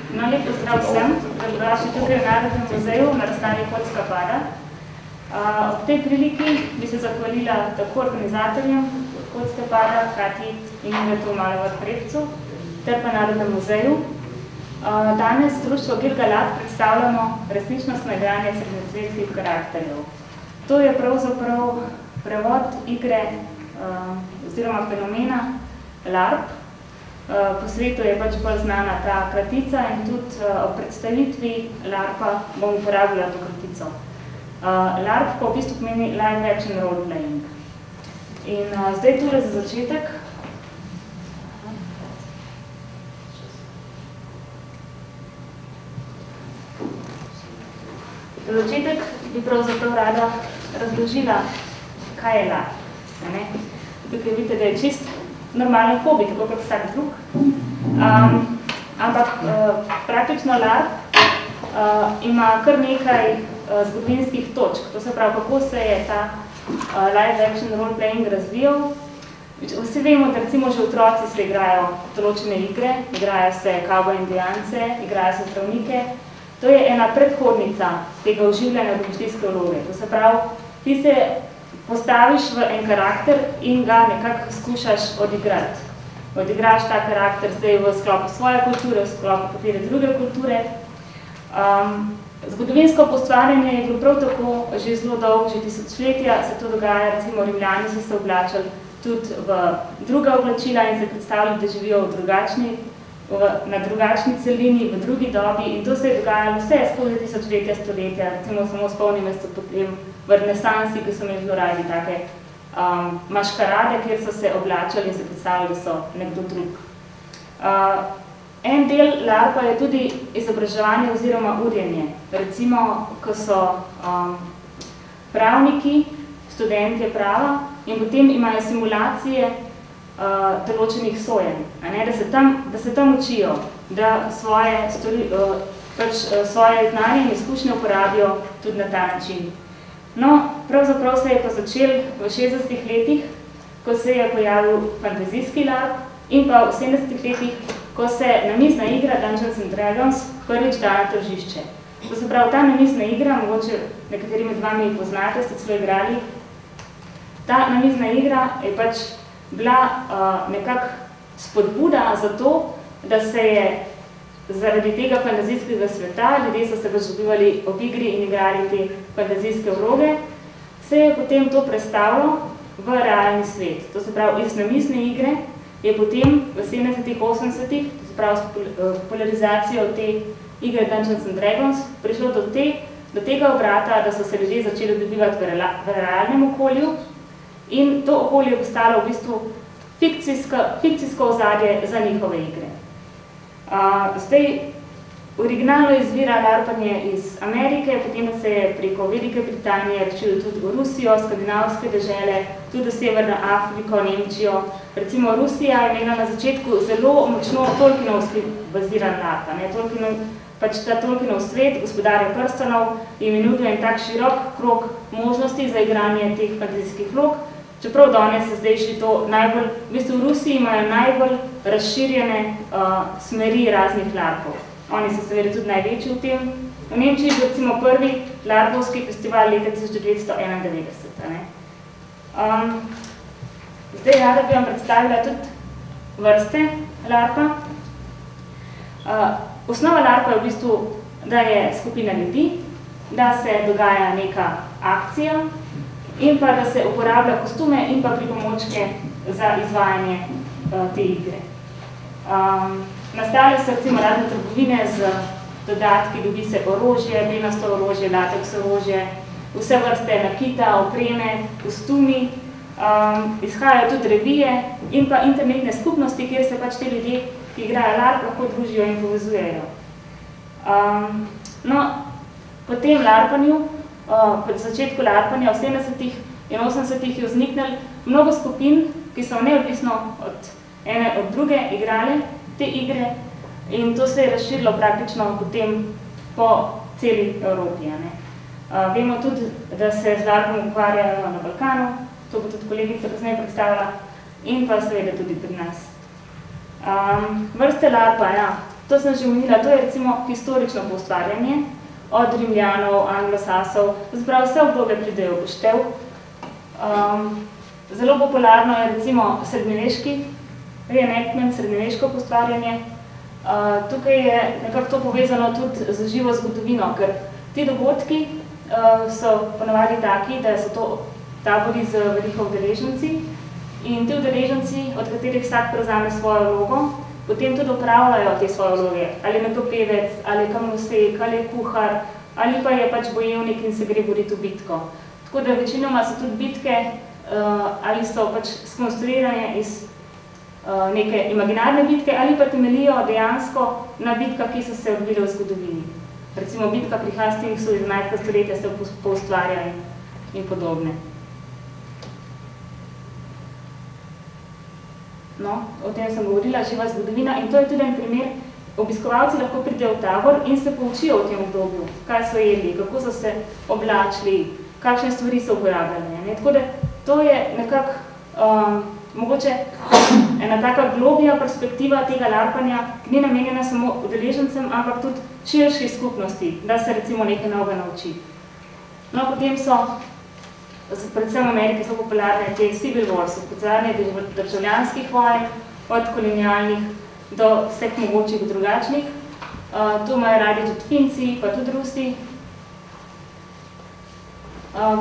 No, lep pozdrav vsem, dobrodošli tukaj v Narodnem muzeju na razstavi Kocka pada. Ob tej priliki bi se zahvalila tako organizatorjem Kocka pada, Katji in Ingetu Malovat-Prepcu, ter pa Narodnem muzeju. Danes društvo Gilgalad predstavljamo resničnostno igranje srednjecvetskih karakterjev. To je pravzaprav prevod igre oziroma fenomena LARP. Po svetu je pač bolj znana ta kratica in tudi ob predstavitvi LARP-a bom uporabila to kratico. LARP pa v bistvu pomeni Live Action Role Playing. In zdaj tule za začetek. Za začetek bi pravzaprav rada razložila, kaj je LARP. Tukaj vidite, da je čist normalen hobi, tako kot vsak drug. Ampak praktično LARP ima kar nekaj zgodovinskih točk. To se pravi, kako se je ta live action role playing razvijal. Vsi vemo, da recimo že otroci se igrajo določene igre, igrajo se kavboj indijance, igrajo se zdravnike. To je ena predhodnica tega oživljanja domišljijske vloge. To se pravi, ti se postaviš v en karakter in ga nekako skušaš odigrati. Odigraš ta karakter zdaj v sklopu svoje kulture, v sklopu katere druge kulture. Zgodovinsko postvarjanje je bilo prav tako že zelo dolgo, že tisočletja se to dogaja, recimo Rimljani so se oblačali tudi v druga oblačila in se predstavljali, da živijo na drugačni celini, v drugi dobi in to se je dogajalo vse skozi tisočletja, stoletja, recimo samo spomnime se potem v renesansi, ki so imeli zelo radi take maškarade, kjer so se oblačali in se predstavljali, da so nekdo drug. En del LARP-a je tudi izobraževanje oziroma urjenje. Recimo, ko so pravniki, študentje prava in potem imajo simulacije določenih sojenj, da se tam učijo, da svoje znanje in izkušnje uporabijo tudi na ta način. No, pravzaprav se je pa začel v 60-ih letih, ko se je pojavil fantazijski LARP in pa v 70-ih letih, ko se namizna igra Dungeons & Dragons prvič da na tržišče. To se pravi, ta namizna igra, mogoče nekateri med vami poznate, ste celo igrali, ta namizna igra je pač bila nekako spodbuda za to, da se je zaradi tega fantazijskega sveta, ljudje so se dobivali ob igri in igrali te fantazijske vloge, se je potem to prestavilo v realni svet. To se pravi, iz namizne igre je potem v 70-ih, 80-ih, to se pravi, s popularizacijo te igre Dungeons & Dragons, prišlo do tega obrata, da so se ljudje začeli dobivati v realnem okolju in to okolje je postalo v bistvu fikcijsko ozadje za njihove igre. Zdaj, originalno izvira LARPanje iz Amerike, potem se je preko Velike Britanije razširil tudi v Rusijo, skandinavske dežele, tudi v Severno Afriko, Nemčijo. Recimo Rusija je imela na začetku zelo močno Tolkienovski baziran LARP. Pač ta Tolkienov svet, Gospodarja prstanov, je nudil en tak širok krog možnosti za igranje teh fantazijskih vlog. Čeprav danes se zdaj šli to najbolj, v bistvu v Rusiji imajo najbolj razširjene smeri raznih LARP-ov. Oni so seveda tudi največji v tem. V Nemčiji je recimo prvi LARP-ovski festival leta 1991. Zdaj rada bi vam predstavila tudi vrste LARP-a. Osnova LARP-a je v bistvu, da je skupina ljudi, da se dogaja neka akcija, in pa da se uporablja kostume in pa pripomočke za izvajanje te igre. Nastale so recimo razne trgovine z dodatki, dobi se orožje, benasto orožje, lateks orožje, vse vrste nakita, opreme, kostumi, izhajajo tudi revije in pa internetne skupnosti, kjer se pač te ljudje, ki igrajo LARP, lahko družijo in povezujejo. No, po tem LARPanju, po začetku LARPanja v 70-ih in 80-ih je vzniknilo mnogo skupin, ki so neodvisno od ene od druge igrale te igre in to se je razširilo praktično potem po celi Evropi. Vemo tudi, da se z LARPom ukvarjajo na Balkanu, to bo tudi kolegica kasneje predstavila, in pa seveda tudi pri nas. Vrste LARPa, ja. To sem že omenila, to je recimo historično poustvarjanje, od Rimljanov, Anglosasov, zbrav vse obdobje pridejo v poštev. Zelo popularno je recimo srednjeveški reenactment, srednjeveško poustvarjanje. Tukaj je nekako to povezano tudi z živo zgodovino, ker ti dogodki so ponavadi taki, da so to tabori z veliko udeleženci in ti udeleženci, od katerih vsak prevzame svojo vlogo, potem tudi upravljajo te svoje vloge. Ali je nekdo pevec, ali je kamnosek, ali je kuhar, ali pa je pač bojevnik in se gre boriti v bitko. Tako da večinoma so tudi bitke ali so pač skonstruirane iz neke imaginarne bitke ali pa temeljijo dejansko na bitkah, ki so se odvile v zgodovini. Recimo bitka pri Hastingsu iz 11. stoletja se poustvarja in podobne. No, o tem sem govorila, živa zgodovina in to je tudi en primer. Obiskovalci lahko pridejo v tabor in se poučijo v tem obdobju, kaj so jedli, kako so se oblačili, kakšne stvari so uporabljali. Tako da to je nekako mogoče ena taka globija perspektiva tega larpanja, ki ni namenjena samo udeležencem, ampak tudi širši skupnosti, da se recimo nekaj novega nauči. No, potem so predvsem v Ameriki so popularne te civil wars, odpocvarjanje državljanskih vojn, od kolonialnih do vseh mogočih drugačnih. Tu imajo radi tudi Finci, pa tudi Rusi.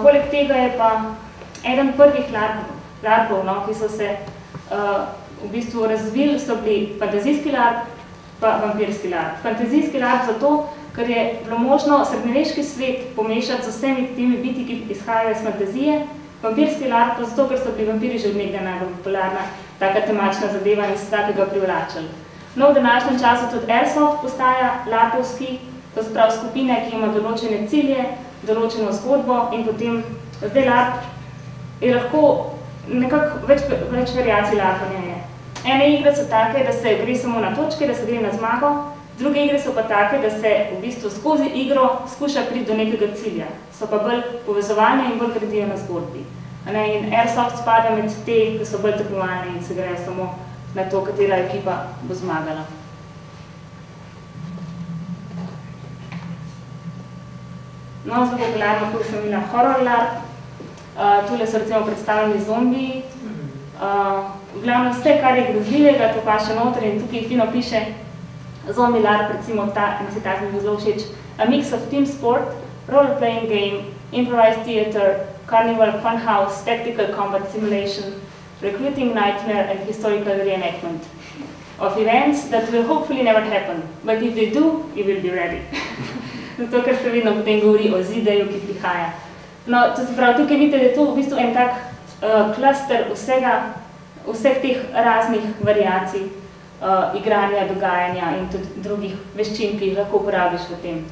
Poleg tega je pa eden prvih larpov, no, ki so se v bistvu razvili, so bili fantazijski larp, pa vampirski larp. Fantazijski larp zato, ker je bilo možno srednjeveški svet pomešati z vsemi temi biti, ki izhajajo iz fantazije. Vampirski larp pa zato, ker so bili vampiri že od nekdaj najbolj popularna taka temačna zadeva in se takega privlačili. No, v današnjem času tudi Airsoft postaja larpovski, to se pravi skupine, ki ima določene cilje, določeno zgodbo in potem zdaj larp je lahko nekako več variacij larpanja je. Ene igre so take, da se gre samo na točke, da se gre na zmago, druge igre so pa take, da se v bistvu skozi igro skuša priti do nekega cilja. So pa bolj povezovane in bolj gradijo na zgodbi. In Airsoft spada med te, ki so bolj tekmovalne in se grejo samo na to, katera ekipa bo zmagala. No, zelo popularno, kot sem imela horror larp. Tule so recimo predstavljeni zombiji. V glavnem vse, kar je grozljivega, to pa še noter in tukaj fino piše zombie larp, recimo ta in citat mi bo zelo všeč. A mix of team sport, role-playing game, improvised theater, carnival funhouse, tactical combat simulation, recruiting nightmare and historical reenactment of events that will hopefully never happen, but if they do, you will be ready. Zato, ker se vedno potem govori o zideju, ki prihaja. No, to se pravi, tukaj vidite, da je to v bistvu en tak klaster vseh teh raznih variacij igranja, dogajanja in tudi drugih veščin, ki jih lahko uporabiš v tem.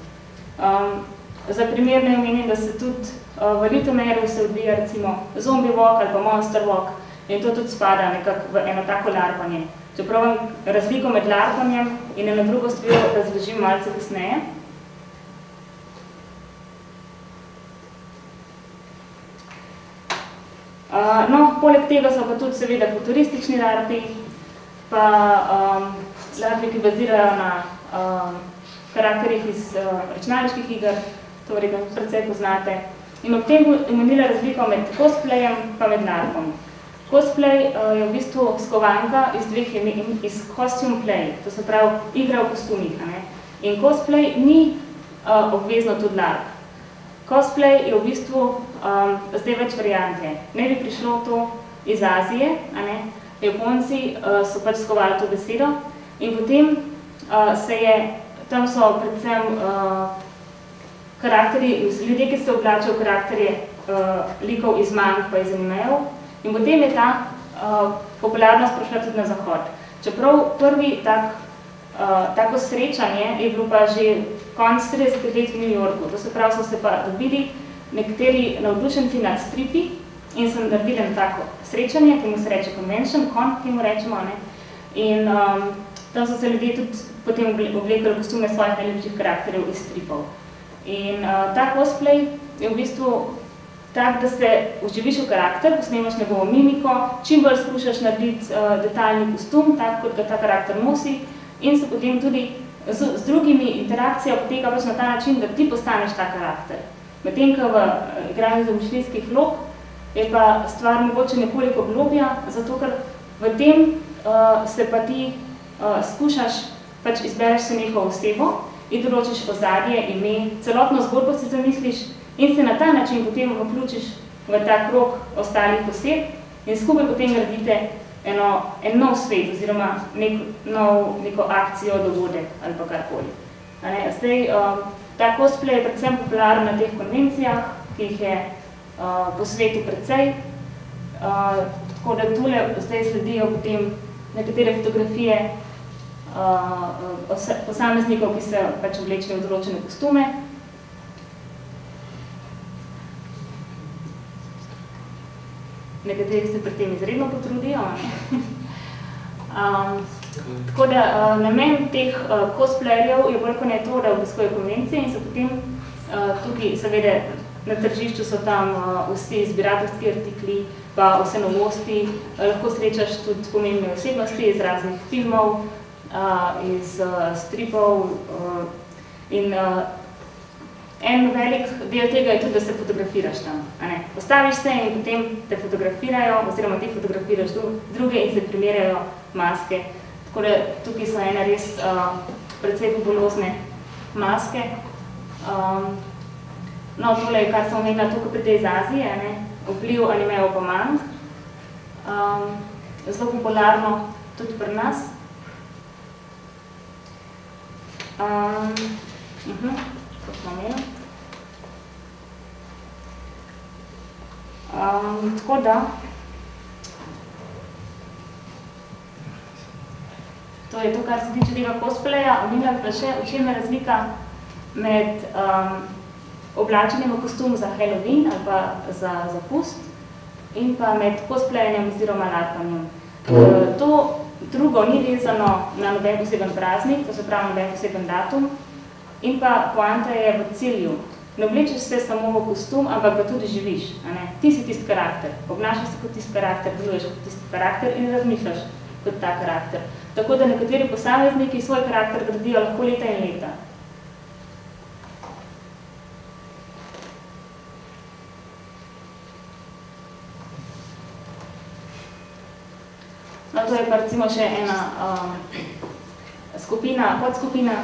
Za primer ne omenim, da se tudi v Ljutomeru se odvija recimo zombie walk ali pa monster walk in to tudi spada nekako v eno tako larpanje. Čeprav vam razliko med larpanjem in eno drugo stvar razložim malce kasneje. No, poleg tega so pa tudi seveda futuristični larpi, pa larpi, ki bazirajo na karakterih iz računalniških iger, to verjetno precej poznate. In ob tem bo omenila razliko med cosplayem pa med larpom. Cosplay je v bistvu skovanka iz dveh imen, iz costume play, to se pravi igra v kostumih. In cosplay ni obvezno tudi larp. Cosplay je v bistvu zdaj več variante. Ne bi prišlo to iz Azije, Japonci so pač skovali to besedo in potem tam so predvsem karakteri, ljudje, ki se oblačajo v karakterje likov iz mang pa iz animejev in potem je ta popularnost prišla tudi na zahod. Čeprav prvi tako srečanje je bilo pa že konc 30 let v New Yorku. To se pravi, so se pa dobili nekateri navdušenci nad stripi in so naredili tako srečanje, ki mu se reče convention, con, ki mu rečemo. In tam so se ljudje tudi potem oblekali kostume svojih najljubših karakterjev iz stripov. In ta cosplay je v bistvu tak, da se vživiš v karakter, posnemaš njegovo mimiko, čim bolj skušaš narediti detaljni kostum, tak, kot ga ta karakter nosi, in se potem tudi z drugimi interakcija poteka pač na ta način, da ti postaneš ta karakter. Medtem, ko v igranju domišljijskih vlog je pa stvar mogoče nekoliko globja, zato ker v tem se pa ti skušaš, pač izbereš se neko osebo in določiš ozadje, ime, celotno zgodbo si zamisliš in se na ta način potem vključiš v ta krog ostalih oseb in skupaj potem gradite en nov svet oziroma neko akcijo, dogodek ali pa karkoli. Zdaj, ta cosplay je predvsem popularen na teh konvencijah, ki jih je po svetu precej, tako da tule zdaj sledijo potem nekatere fotografije posameznikov, ki se pač oblečejo v določene kostume. Nekateri se pri tem izredno potrudijo. Tako da namen teh cosplayerjev je bolj kot ne to, da obiskujejo konvencije in so potem tukaj, seveda, na tržišču so tam vsi zbirateljski artikli, pa vse novosti, lahko srečaš tudi pomembne osebnosti iz raznih filmov, iz stripov in en velik del tega je tudi, da se fotografiraš tam. Postaviš se in potem te fotografirajo, oziroma ti fotografiraš druge in se primerjajo maske. Tako da tukaj so ene res precej populozne maske. No, tole je, kar sem omenila, tukaj pride iz Azije, vpliv animejev pa mang. Zelo popularno tudi pri nas. To smo imeli. Tako da, to je to, kar se tiče tega cosplaya. Omenila pa še, v čem je razlika med oblačenjem v kostumu za Halloween ali pa za pust in pa med cosplayanjem oziroma larpanjem. To drugo ni vezano na noben poseben praznik, to se pravi noben poseben datum, in pa poanta je v cilju. Ne oblečeš se samo v kostum, ampak ga tudi živiš. Ti si tisti karakter, obnašaš se kot tisti karakter, deluješ kot tisti karakter in razmišljaš kot ta karakter. Tako da nekateri posamezniki svoj karakter gradijo lahko leta in leta. No, to je pa recimo še ena podskupina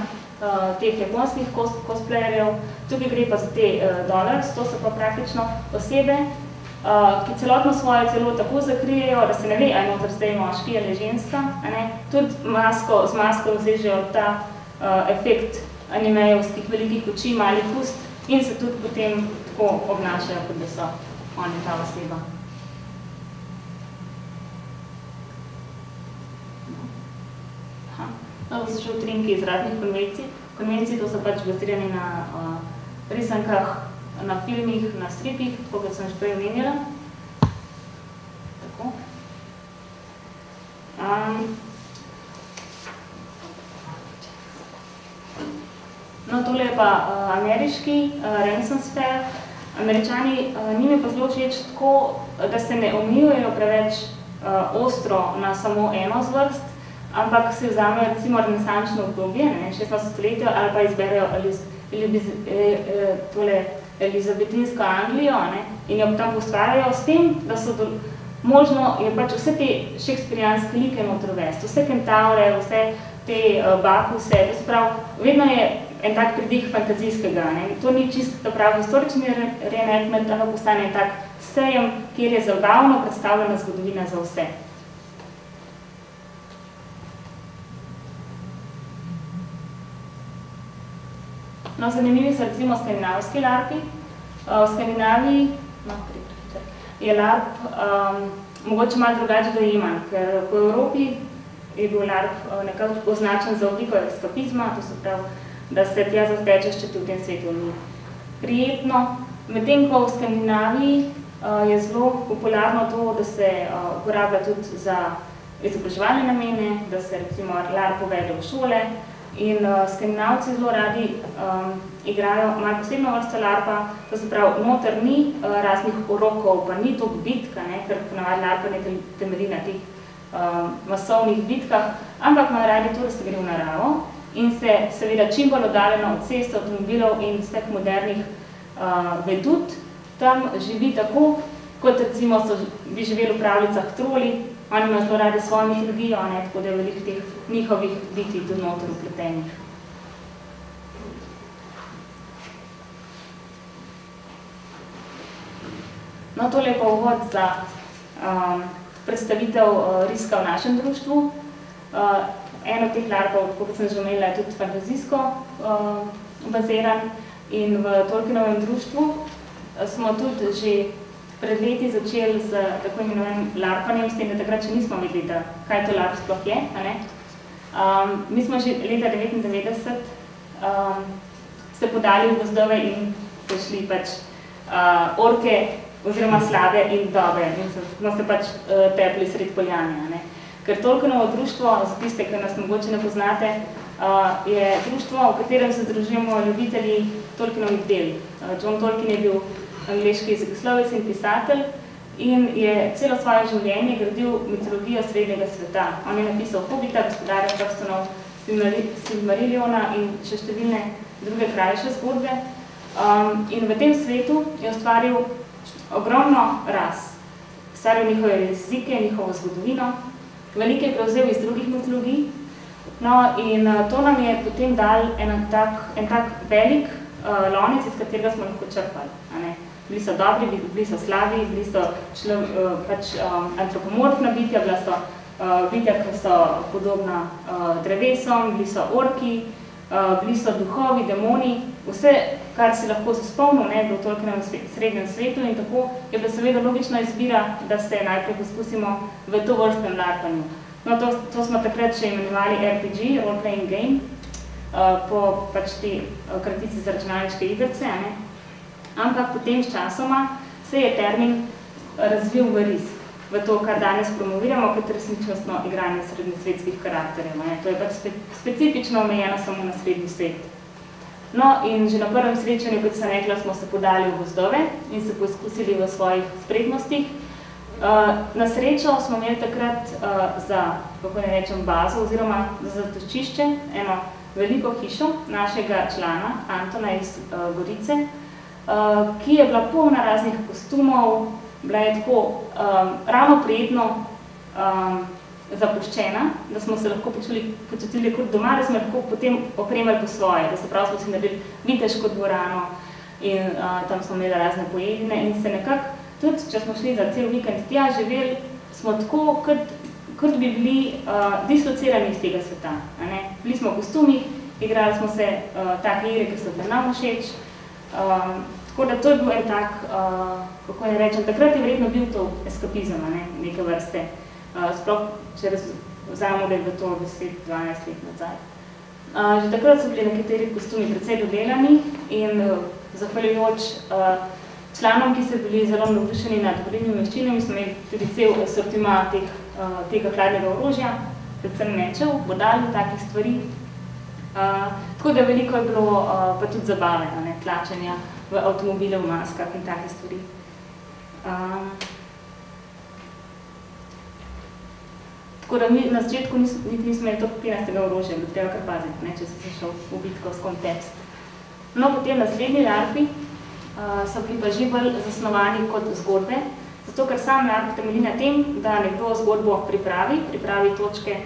teh japonskih cosplayerjev. Tukaj gre pa za te dollars, to so pa praktično osebe, ki celotno svoje telo tako zakrijejo, da se ne ve, ali je noter zdaj moški ali ženska. Tudi z masko vzežejo ta efekt animejevskih velikih oči, malih ust in se tudi potem tako obnašajo, kot da so oni ta oseba. To so še utrinki iz raznih konvencij, to so pač bazirani na risankah, na filmih, na stripih, tako kot sem že prej omenila. Tako. No, tole je pa ameriški Renaissance Fair. Američani njim je pa zelo všeč tako, da se ne omejujejo preveč ostro na samo eno zvrst, ampak se vzamejo recimo renesančno obdobje, 16. stoletje, ali pa izberejo elizabetinsko Anglijo in jo tam ustvarjajo s tem, da so možno je pač vse te šekspirijanske like noter uvesti, vse kentaure, vse te bakuse, to se pravi, vedno je en tak pridih fantazijskega. To ni čisto pravi historični reenactment, ampak postane en tak sejem, kjer je zabavno predstavljena zgodovina za vse. No, zanimivi so recimo skandinavski larpi. V Skandinaviji je larp mogoče malo drugače dojeman, ker v Evropi je bil larp nekako označen za obliko eskapizma, to se pravi, da se tja zatečeš, če ti v tem svetu ni prijetno. Medtem ko v Skandinaviji je zelo popularno to, da se uporablja tudi za izobraževalne namene, da se recimo larp uvede v šole. In Skandinavci zelo radi igrajo malo posebno vrsto larpa, to se pravi, noter ni raznih urokov, pa ni toliko bitka, ker ponavadi larpa ne temelji na teh masovnih bitkah, ampak malo radi to, da se gre v naravo in se seveda čim bolj oddaljeno od cest, avtomobilov in vseh modernih vedut, tam živi tako, kot recimo bi živeli v pravljicah troli, oni imajo zelo radi svojo mitologijo, tako da je veliko teh njihovih bitij tudi noter vpletenih. No, tole je pa uvod za predstavitev riska v našem društvu. En od teh larpov, kot sem že omenila, je tudi fantazijsko baziran in v Tolkienovem društvu smo tudi že pred leti začeli z tako imenovanim larpanjem, s tem, da takrat še nismo vedeli, kaj to larp sploh je. Mi smo že leta 1999 se podali v gozdove in so šli pač orke oziroma slabe in dobre in smo se pač tepli sred poljanja. Ker Tolkienovo društvo, za tiste, ki nas mogoče ne poznate, je društvo, v katerem se združujemo ljubitelji Tolkienovih del. John Tolkien je bil angleški jezikoslovec in pisatelj in je celo svoje življenje gradil mitologijo srednjega sveta. On je napisal Hobita, Gospodarja prstanov, Silmarilliona in še številne druge krajše zgodbe. In v tem svetu je ustvaril ogromno ras. Ustvaril njihove jezike, njihovo zgodovino, veliko je prevzel iz drugih mitologij. No, in to nam je potem dal en tak velik lonec, iz katerega smo lahko črpali. Bili so dobri, bili so slabi, bili so antropomorfna bitja, bila so bitja, ki so podobna drevesom, bili so orki, bili so duhovi, demoni, vse, kar si lahko spomnil, je bilo v Tolkienovem srednjem svetu in tako je bila seveda logična izbira, da se najprej poskusimo v to vrstnem larpanju. No, to smo takrat še imenovali RPG, Role Playing Game, po pač te kratici za računalniške igrice, ampak potem s časoma se je termin razvil v risk, v to, kar danes promoviramo kot resničnostno igranje srednjesvetskih karakterjev. To je pač specifično omejeno samo na srednji svet. No, in že na prvem srečanju, kot sem rekla, smo se podali v gozdove in se poskusili v svojih spretnostih. Na srečo smo imeli takrat za, kako ne rečem, bazo oziroma za zatočišče eno veliko hišo našega člana, Antona iz Gorice, ki je bila polna raznih kostumov, bila je tako ravno prijetno zapuščena, da smo se lahko počutili kot doma, da smo lahko potem opremali po svoje, da se prav smo si naredili viteško dvorano in tam smo imeli razne pojedine in se nekako tudi, če smo šli za cel vikend tja, živeli smo tako, kot bi bili dislocirani iz tega sveta. Bili smo v kostumih, igrali smo se take igre, ki so bile nam všeč. Tako da to je bil en tak, kako ne rečem, takrat je verjetno bil to eskapizem, neke vrste. Sploh, če vzamemo, da je bilo to 10-12 let nazaj. Že takrat so bili nekateri kostumi precej dodelani in zahvaljujoč članom, ki so bili zelo navdušeni nad borilnimi veščinami, smo imeli tudi cel sortiman tega hladnega orožja, predvsem mečev, bodal, takih stvari. Tako da veliko je bilo pa tudi zabave, tlačenja v avtomobile, v maskah in take stvari. Tako da mi na začetku niti nismo imeli toliko pinastega orožja, bi treba kar paziti, če si šel v bitko s kontekst. No, potem naslednji larpi so bili pa že bolj zasnovani kot zgodbe, zato ker sam larp temelji na tem, da nekdo zgodbo pripravi točke,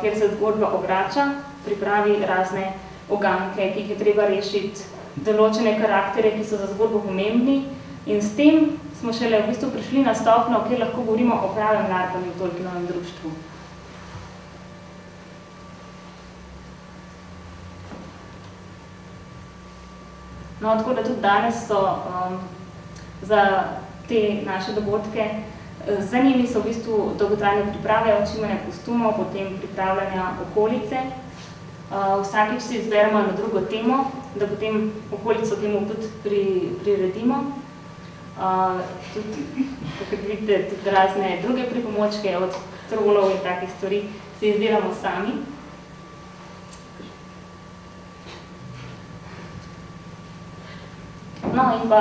kjer se zgodba obrača, pripravi razne uganke, ki jih je treba rešiti, določene karaktere, ki so za zgodbo pomembni in s tem smo šele v bistvu prišli na stopnjo, kjer lahko govorimo o pravem larpanju v Tolkienovem društvu. No, tako da tudi danes so za te naše dogodke, za njimi so v bistvu dolgotrajne priprave, očimanja kostumov, potem pripravljanja okolice. Vsakič si izberemo na drugo temo, da potem okolico temu tudi priredimo. Tudi, kot vidite, tudi razne druge pripomočke od trolov in takih stvari si izdelamo sami. No, in pa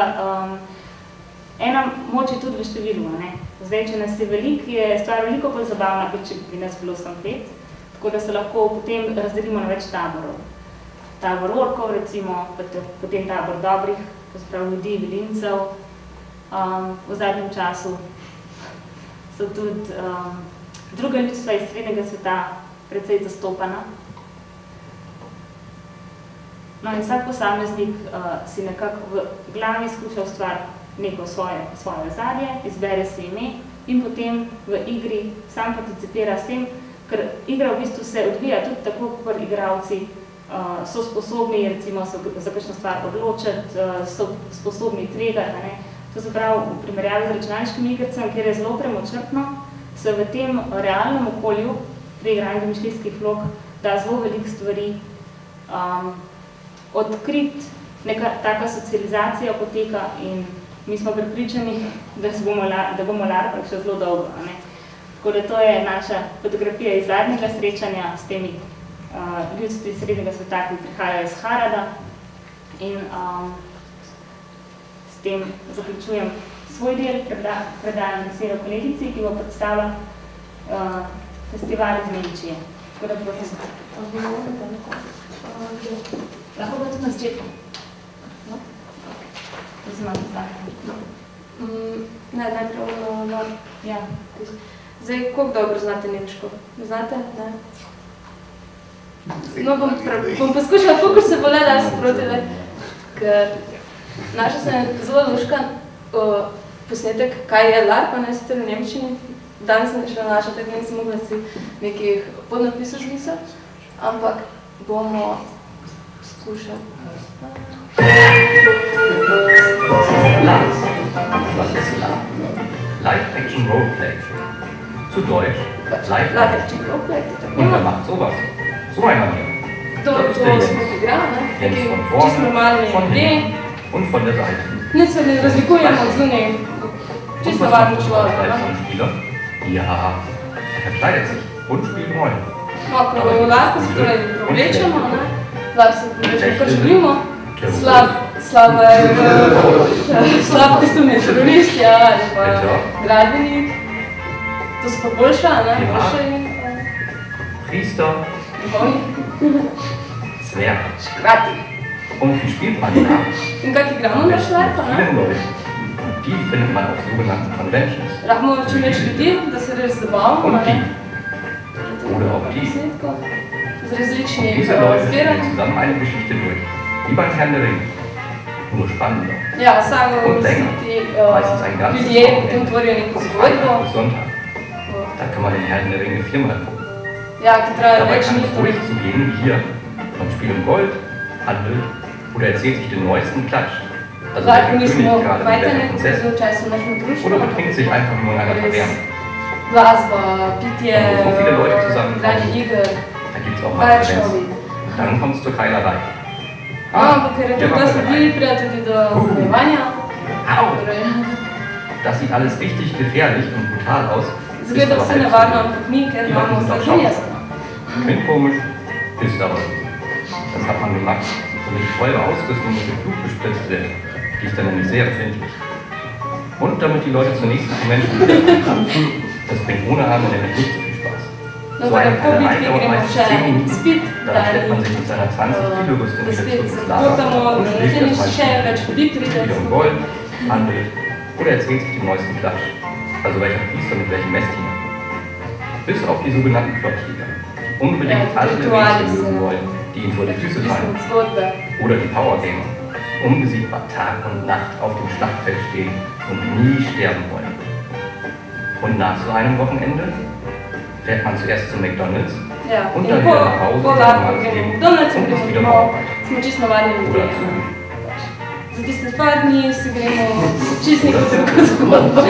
ena moč je tudi v številu, Zdaj, če nas je veliko, je stvar veliko bolj zabavna, kot če bi nas bilo samo 5. tako da se lahko potem razdelimo na več taborov. Tabor orkov, recimo, potem tabor dobrih, to se pravi ljudi, velincev. V zadnjem času so tudi druga ljudstva iz srednjega sveta precej zastopana. No in vsak posameznik si nekako v glavi skuša ustvariti neko svoje ozadje, izbere si ime in potem v igri sam participira s tem, ker igra v bistvu se odvija tudi tako, kot igralci so sposobni, recimo, za kakšno stvar odločiti, so sposobni tvegati. To se pravi, v primerjavi z računalniškim igricam, kjer je zelo premočrtno, se v tem realnem okolju, pri igranju domišljijskih vlog, da zelo veliko stvari odkriti, neka taka socializacija poteka in mi smo prepričani, da bomo larpali še zelo dolgo. Tako da to je naša fotografija iz zadnjega srečanja s temi ljudstvi srednjega sveta, ki prihajajo iz Harada in s tem zaključujem svoj del, predajam besedo kolegici, ki bo predstavila festival iz Nemčije. Tako da prosim. Lahko bo tudi na začetku? Najprej ja. Zdaj, koliko dobro znate nemško? Znate? Ne? No, bom poskušala, koliko se bo le dal sproti, ker našla sem zelo luškan posnetek, kaj je LARP, ne sicer v Nemčini. Danes sem šla našla, tako nisem mogla si nekih podnapisov zmisliti, ampak bomo skušali. LARP. Was ist LARP? Live-Action Roleplay. Zu Deutsch, Live-Action Roleplay. Und wer macht sowas? So einer hier. To smo igrali, Jens von vorne, und von der Seite. Nič se ne razlikujemo od zunaj. Čisto navadni človek. Ja, er verkleidet sich und spielt Rollen. No, ko lahko se torej oblečemo, lahko se oblečemo, kar želimo. Slab kostum je terorist, ali pa gradbenik. To so pa boljša, boljša in... Priester. Zwerg. Škrati. Und wie spielt man da? In kak igramo na šlarpa, Die findet man auf sogenannten Conventions. Lahko čim več ljudi, da se res zabavamo. Und die. Oder auch die. Z različnimi Diese Leute spielen zusammen eine Geschichte durch. Wie beim Herrn der Ringe. Nur spannender. Ja, samo vsi ti ljudje potem tvorijo neko zgodbo. Sonntag. Da kann man den Herrn der Ringe 4-mal gucken. Ja, ki traja Dabei več kann njih. es ruhig zugehen wie hier. Man spielt um Gold, handelt oder erzählt sich den neuesten Klatsch. Also der König gerade mit der Prinzessin. Oder betrinkt sich einfach nur in einer Taverne. Glasba, pitje, So viele Leute zusammenkommen. igranje iger. Da gibt es auch mal Konferenzen. Dann kommt es zur Keilerei. Ampak ker je to dosti ljudi, prija tudi do bojevanja. Das sieht alles richtig gefährlich und brutal aus. Zgleda vse nevarno, ampak mi, ker imamo vse jasno. Klingt komisch, ist aber so. Das hat man gemacht, damit teure Ausrüstung mit Blut bespritzt wird. Die ist dann nämlich sehr empfindlich. Und damit die Leute zur nächsten Convention wiederkommen. Das bringt ohne Arme nämlich nicht so viel Spaß. So eine Keilerei dauert meistens 10 Minuten. Dann stellt man sich mit seiner 20 Kilo Rüstung wieder zurück ins Lager und schlägt das meiste wieder um Gold, handelt oder erzählt sich den neuesten Klatsch. Also welcher Priester mit welchem Messdiener. Bis auf die sogenannten Kloppjäger, die unbedingt alle Rätsel lösen wollen, die ihnen vor die Füße fallen. Oder die Powergamer, unbesiegbar Tag und Nacht auf dem Schlachtfeld stehen und nie sterben wollen. Und nach so einem Wochenende fährt man zuerst zu McDonald's und dann wieder nach Hause und ist wieder Bauarbeit. Oder zu. Za tiste dva dni se gremo čisto neko drugo zgodbo.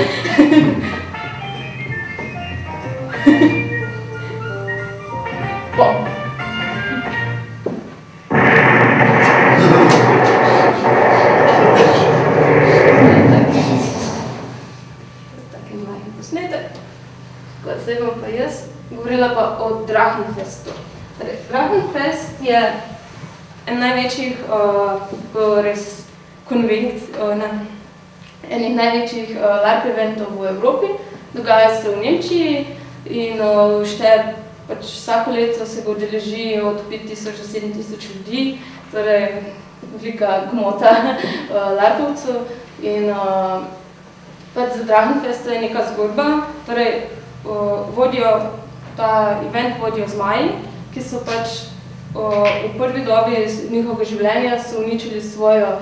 Tak je majhen posnetek. Zdaj bom pa jaz govorila pa o Drachenfestu. Drachenfest je en največjih enih največjih LARP eventov v Evropi. Dogaja se v Nemčiji in šteje pač vsako leto se ga udeleži od 5000 do 7000 ljudi, torej velika gmota larpovcev. In pač za Drachenfesta je neka zgodba, torej ta event vodijo zmaji, ki so pač v prvi dobi njihovega življenja so uničili svojo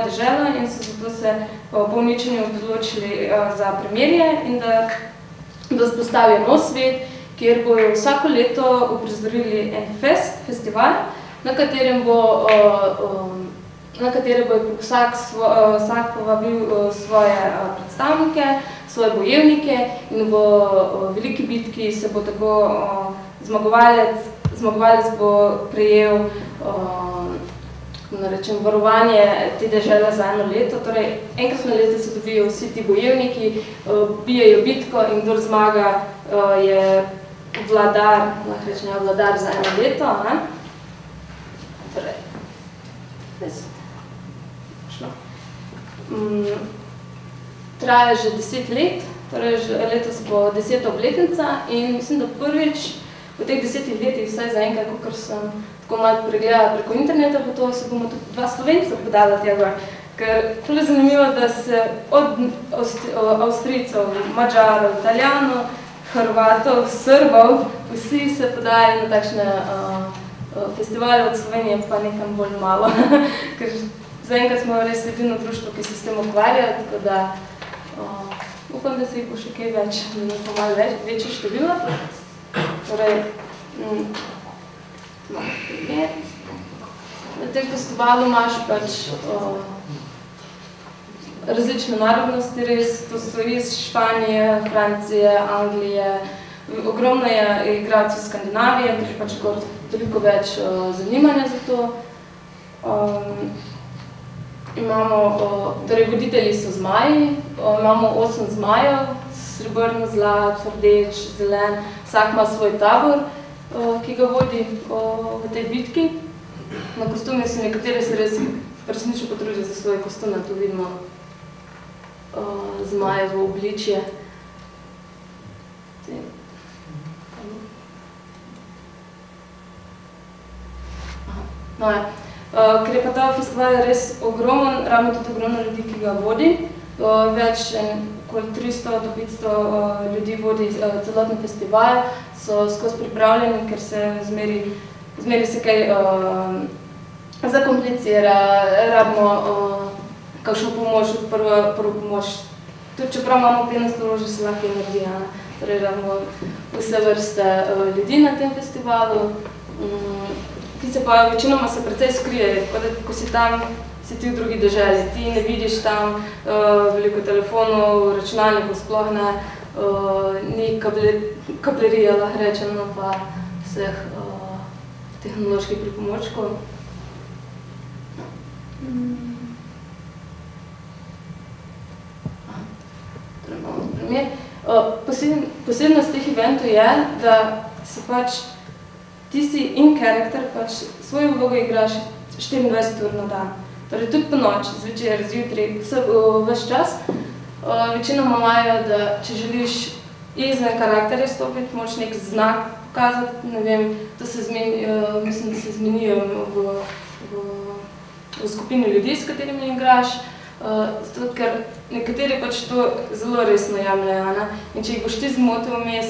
deželo in so zato se po uničenju odločili za premirje in da vzpostavijo nov svet, kjer bojo vsako leto uprizorili en festival, na katerem bo vsak povabil svoje predstavnike, svoje bojevnike in v veliki bitki se bo tako zmagovalec bo prejel varovanje te dežele za eno leto. Torej, enkrat na leto se dobijo vsi ti bojevniki, bijejo bitko in kdor zmaga je vladar, lahko rečem, vladar za eno leto. Torej, traja že 10 let, torej letos bo 10. obletnica in mislim, da prvič v teh 10 letih, vsaj zaenkrat, kakor sem tako malo pregledala preko interneta, pa to se bomo tudi dva Slovenca podala tega, ker je zanimivo, da se od Avstrijcev, Mađarov, Italijanov, Hrvatov, Srbov, vsi se podajali na takšne festivale od Slovenije, pa nekam bolj malo, ker zaenkrat smo res edino društvo, ki se s tem ukvarja, tako da upam, da se jih bo še kaj več, pa malo večje število. Torej, na tem festivalu imaš pač različne narodnosti, res, to so iz Španije, Francije, Anglije, ogromno je igralcev iz Skandinavije, ker je pač toliko več zanimanja za to. Torej, voditelji so zmaji, imamo 8 zmajev, srebrn, zlat, rdeč, zelen, vsak ima svoj tabor, ki ga vodi v tej bitki. Na kostume so nekateri se res resnično potrudijo za svoje kostume, tu vidimo zmajevo obličje. Ker je pa ta festival res ogromen, ravno tudi ogromno ljudi, ki ga vodi. Več okoli 300 do 500 ljudi vodi celotni festival, so skozi pripravljeni, ker se zmeri se kaj zakomplicira, rabimo kakšno pomoč, prvo pomoč. Tudi čeprav imamo 15 orožje, se lahko je naredi. Torej, rabimo vse vrste ljudi na tem festivalu, ki se pa večinoma se precej skrije, ko si tam, si ti v drugi deželi, ti ne vidiš tam veliko telefonov, računalnikov sploh ne, ni kablerija, lahko rečeno, pa vseh tehnoloških pripomočkov. Torej imamo primer. Posebnost teh eventov je, da se pač ti si in karakter, pač svojo vlogo igraš 24 ur na dan. Torej tudi po noči, zvečer, zjutraj, ves čas. Večinoma imajo, da če želiš izven karakterja stopiti, moraš nek znak pokazati, ne vem, to se mislim, da se zmenijo v skupini ljudi, s katerimi igraš, zato ker nekateri pač to zelo resno jemljajo, in če jih boš ti zmotil vmes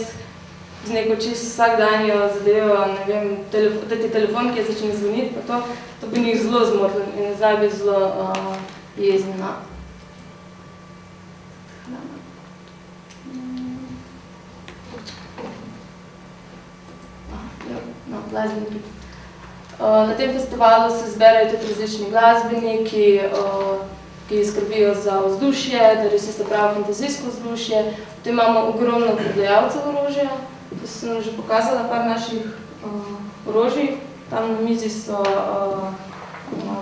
z neko čisto vsakdanjo zadevo, ne vem, da ti telefon, ki je začne zvoniti, pa to bi njih zelo zmotil in zdaj bi zelo jezni. Glasbeniki. Na tem festivalu se zberajo tudi različni glasbeniki, ki skrbijo za vzdušje, da res se pravi fantazijsko vzdušje. Potem imamo ogromno prodajalcev orožja. To sem že pokazala par naših orožij. Tam na mizi so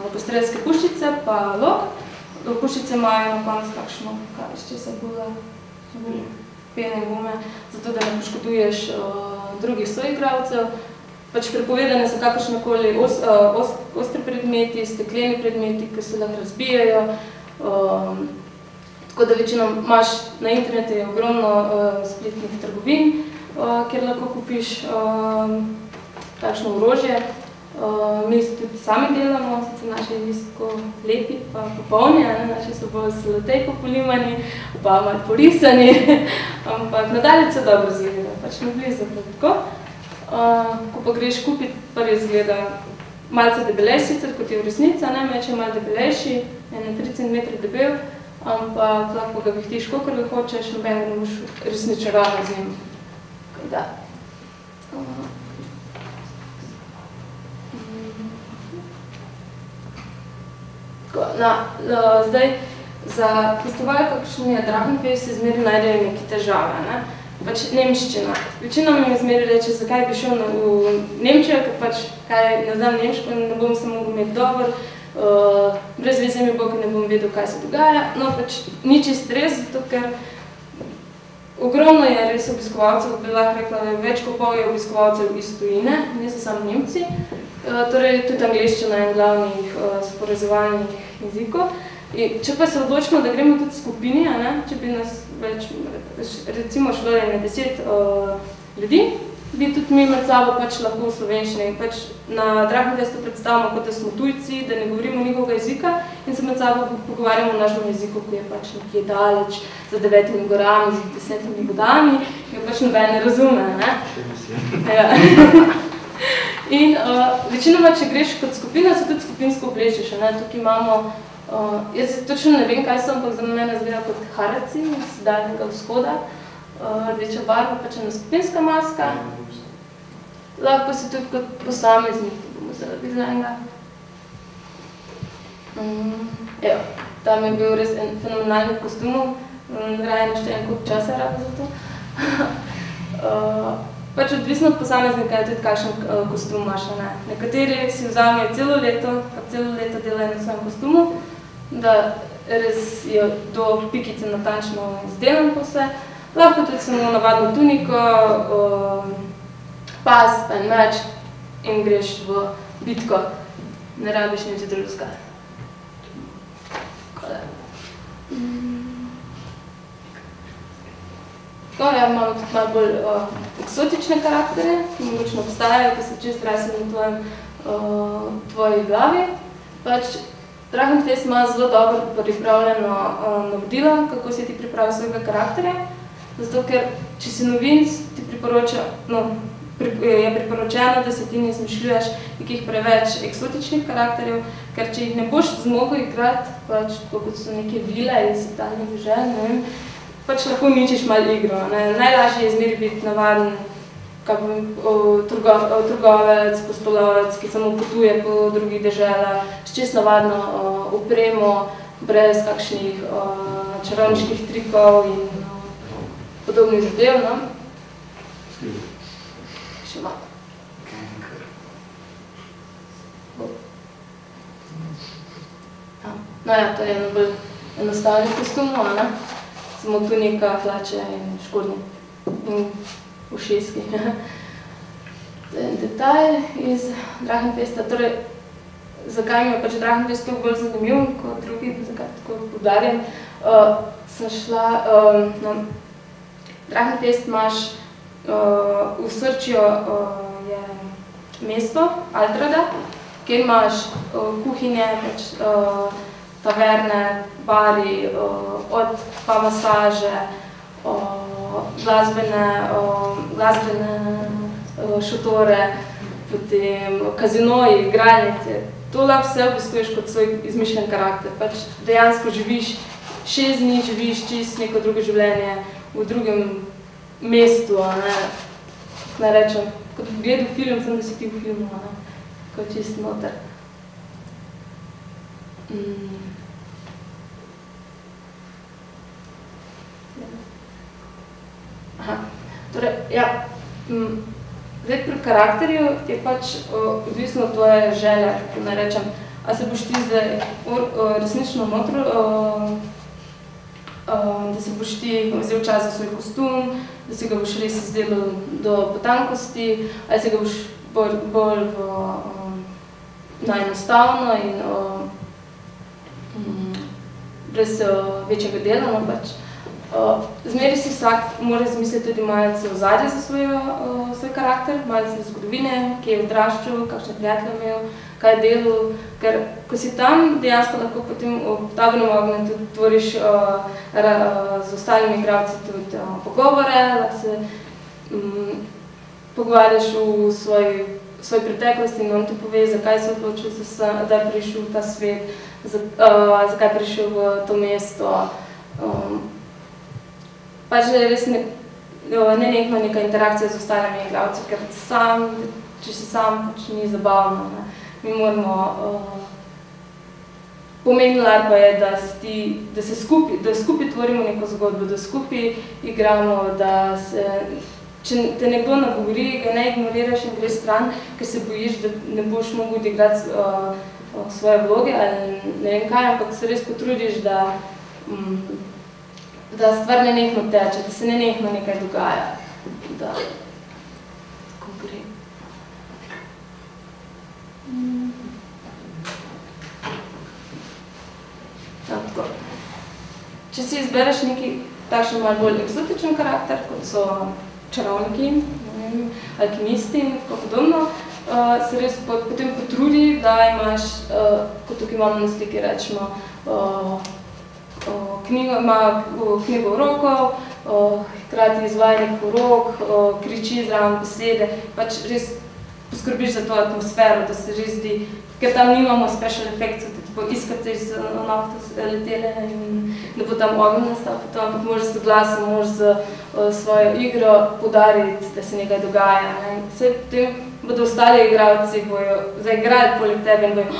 lokostrelske puščice pa lok. Puščice imajo na koncu takšno, iz česa bula, pene gume, zato da ne poškoduješ drugih soigralcev. Pač prepovedane so kakršnekoli ostri predmeti, stekleni predmeti, ki se lahko razbijajo. Tako da večino imaš na internetu ogromno spletnih trgovin, kjer lahko kupiš takšno orožje. Mi tudi sami delamo, sicer naši niso lepi pa popolni, naši so bolj selotej popolimani, pa malo porisani, ampak nadalje se dobro izgleda, pač ne blizu tako. Ko pa greš kupiti, prvi izgleda malce debelejši, sicer kot je v resnica, meč je malo debelejši, 3 cm debel, ampak lahko ga vihtiš, kolikor ga hočeš, noben ga ne boš resnično ravno z njim. Da. Zdaj, za festival, kakšen je Drachenfest, se zmeri najdejo neke težave, ne? Pač nemščina. Večina mi zmeri reče, zakaj bi šel v Nemčijo, ker pač, kaj ne znam nemško, ne bom se mogel imeti dobro, brez veze mi bo, ker ne bom vedel, kaj se dogaja. No, pač ni čist res, zato ker ogromno je res obiskovalcev, bi lahko rekla, več kot pol je obiskovalcev iz tujine, niso samo Nemci. Torej, tudi angleščina je en glavnih sporazumevalnih jezikov. Če pa se odločimo, da gremo tudi skupini, če bi nas več, recimo šlo je na 10 ljudi, bi tudi mi med sabo pač lahko v slovenščini. Pač na Drachenfestu predstavimo, kot da smo tujci, da ne govorimo njihovega jezika in se med sabo pogovarjamo v našem jeziku, ki je pač nekje daleč, za 9 gorami, za 10 vodami, ki pač noben ne razume, ne? Ja. In večinoma, če greš kot skupina, se tudi skupinsko oblečeš, ne? Tukaj imamo, jaz točno ne vem, kaj so, ampak za mene izgleda kot haraci iz Daljnega vzhoda, rdeča barva, pač ena skupinska maska. Lahko si tudi kot posameznik, to bomo zdaj dizajnega. Evo, tam je bil res en fenomenalnih kostumov, raje naštejem koliko časa rada za to. Pač odvisno od posameznika je tudi kakšen kostum imaš, ne. Nekateri si vzamejo celo leto delajo na svojem kostumu, da res je do pikice natančno izdelan po vse. Lahko tudi samo navadno tuniko, pas, pa en meč in greš v bitko. Ne rabiš nič drugega. Tako, ja, imamo tudi malo bolj eksotične karakterje, ki mogoče obstajajo, ki se čist rasli na tvoji glavi. Pač Drachenfest ima zelo dobro pripravljeno navodilo, kako si ti pripravi svojega karakterja. Zato, ker če si novinc, ti je priporočeno, da se ti ne izmišljuješ nekih preveč eksotičnih karakterjev, ker če jih ne boš zmogel igrati, pač kot so neke vile iz daljnih dežel, ne vem, pač lahko uničiš malo igro. Najlažje je izmeri biti navaden trgovec, postolovec, ki samo potuje po drugih deželah, s čist navadno opremo, brez kakšnih čarovniških trikov in podobnih zadev, no? Še malo. No ja, to je eno bolj enostavnih kostumov, ne? Samo tunika, hlače in škornji in ušeski. To je en detalj iz Drachenfesta. Torej, zakaj mi je pač Drachenfest toliko bolj zanimiv kot drugi, zakaj tako poudarjam, sem šla na Drachenfest imaš v srčju je mesto Altrada, kjer imaš kuhinje, pač taverne, bari, od pa masaže, glasbene šotore, potem kazinoji, igralnice. To lahko vse obiskuješ kot svoj izmišljen karakter. Pač dejansko živiš 6 dni, živiš čist neko drugo življenje v drugem mestu, ne rečem, kot gledal film, sem da si ti v filmu, kot čist noter. Torej, ja, zdaj pri karakterju je pač odvisno od tvoje želje, ne rečem, a se boš ti zdaj resnično notro, da se boš ti vzel čas za svoj kostum, da si ga boš res izdelal do potankosti, ali si ga boš bolj najenostavno in brez večjega dela, no pač. Zmeri si vsak mora izmisliti tudi malce ozadje za svoj karakter, malce zgodovine, kje je odraščal, kakšne prijatelje imel, kaj je delal, ker ko si tam, dejansko lahko potem v tabornem ognju tudi tvoriš z ostalimi igralci tudi pogovore, lahko se pogovarjaš v svoji preteklosti in on ti pove, zakaj se odločil, da je prišel v ta svet, zakaj je prišel v to mesto. Pač je res nenehno neka interakcija z ostalimi igralci, ker če si sam, pač ni zabavno. Ne. Mi moramo, pomembno pa je, da skupaj tvorimo neko zgodbo, da skupaj igramo, da se, če te nekdo nagovori, ga ne ignoriraš in greš stran, ker se bojiš, da ne boš mogel odigrati svoje vloge ali ne vem kaj, ampak se res potrudiš, da stvar nenehno teče, da se nenehno nekaj dogaja, da tako gre. Tako. Če si izbereš neki takšen malo bolj eksotičen karakter, kot so čarovniki, alkimisti in tako podobno, se res potem potrudi, da imaš, kot tukaj imamo na sliki, rečemo, knjigo v roko, hkrati izvaja nek porok, kriči zraven besede, pač res poskrbiš za to atmosfero, da se res zdi, ker tam nimamo special effects, da ti iskati iz nafto letele in da bo tam ogenj nastal, ampak moraš z glasom, moraš z svojo igro podariti, da se nekaj dogaja. Vse potem bodo ostali igralci, bojo zaigrali poleg tebe in bojo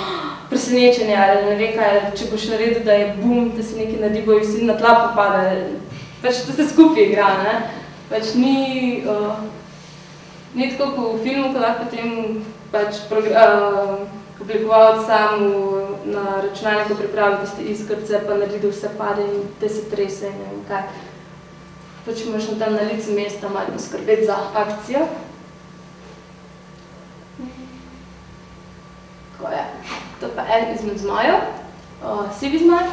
presenečenje ali ne ve kaj, če boš naredil, da je bum, da se nekaj naredi, bojo vsi na tla popada. Pač to se skupaj igra, ne? Pač ni tako kot v filmu, ko lahko potem pač oblikovalec sam na računalniku pripravi tiste iskrce, pa naredi, da vse pade in te se trese in ne vem kaj. Pač moraš tam na licu mesta malo poskrbeti za akcijo. Tako je. To pa en izmed zmajev, sivi zmaj.